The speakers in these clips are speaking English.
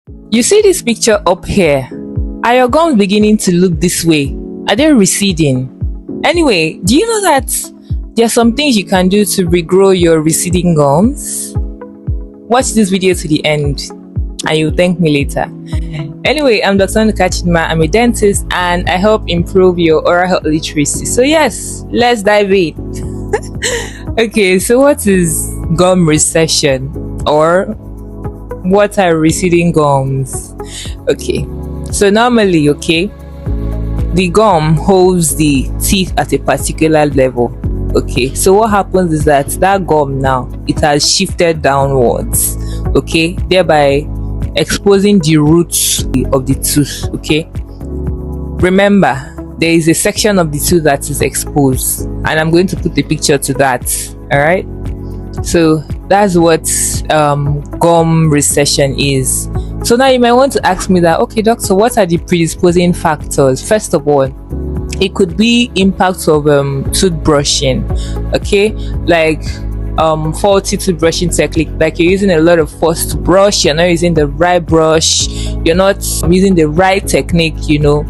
You see this picture up here? Are your gums beginning to look this way? Are they receding? Anyway, do you know that there are some things you can do to regrow your receding gums? Watch this video to the end and you'll thank me later. Anyway, I'm Dr. Nkachidima. I'm a dentist and I help improve your oral health literacy. So yes, let's dive in. Okay, so what is gum recession, or what are receding gums? Okay, so normally, okay, the gum holds the teeth at a particular level. Okay, so what happens is that gum now, it has shifted downwards, okay, thereby exposing the roots of the tooth. Okay, remember there is a section of the tooth that is exposed and I'm going to put a picture to that. All right, so that's what gum recession is. So now you might want to ask me that, okay doctor, what are the predisposing factors? First of all, it could be impact of toothbrushing, okay, like faulty toothbrushing technique, like you're using a lot of force to brush, you're not using the right brush, you're not using the right technique, you know,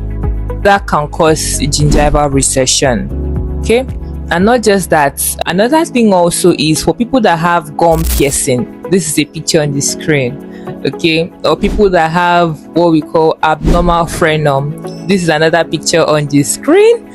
that can cause gingival recession. Okay, and not just that, another thing also is for people that have gum piercing. This is a picture on the screen, okay, or people that have what we call abnormal frenum. This is another picture on the screen.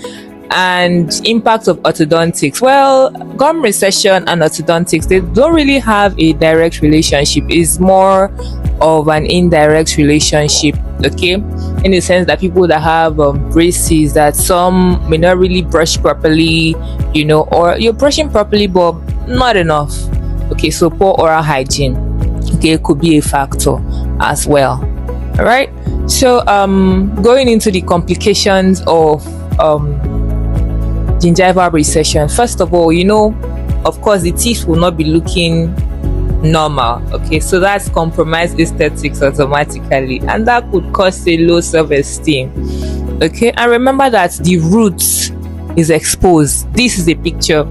And impact of orthodontics. Well, gum recession and orthodontics, they don't really have a direct relationship. It's more of an indirect relationship, okay, in the sense that people that have braces, that some may not really brush properly, you know, or you're brushing properly but not enough. Okay, so poor oral hygiene, okay, could be a factor as well. All right, so going into the complications of gingival recession. First of all, you know, of course the teeth will not be looking normal. Okay, so that's compromised aesthetics automatically, and that could cause a low self-esteem. Okay, and remember that the roots is exposed. This is a picture.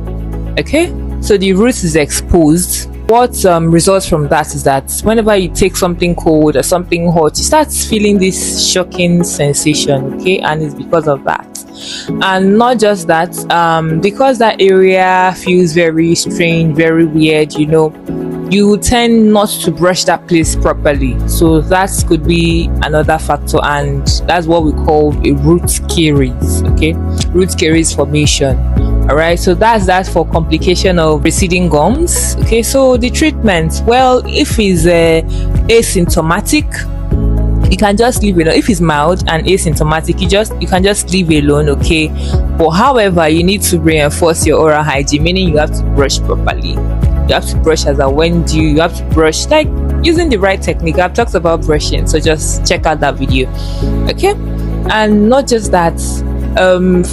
Okay, so the roots is exposed. What results from that is that whenever you take something cold or something hot, you start feeling this shocking sensation. Okay, and it's because of that. And not just that, because that area feels very strange, very weird, you know, you tend not to brush that place properly. So that could be another factor, and that's what we call a root caries. Okay, root caries formation. All right, so that's that for complication of receding gums. Okay, so the treatment, well, if it's asymptomatic, you can just leave it alone. If it's mild and asymptomatic, you can just leave it alone. Okay, but however, you need to reinforce your oral hygiene, meaning you have to brush properly. You have to brush as a when due. You have to brush like using the right technique. I've talked about brushing, so just check out that video. Okay, and not just that,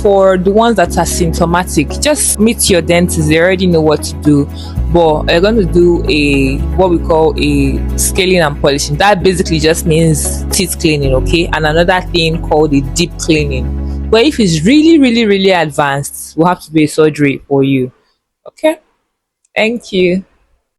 for the ones that are symptomatic, just meet your dentist. They already know what to do, but they're going to do what we call a scaling and polishing. That basically just means teeth cleaning. Okay, and another thing called a deep cleaning, but if it's really advanced, we'll have to do a surgery for you. Okay, thank you.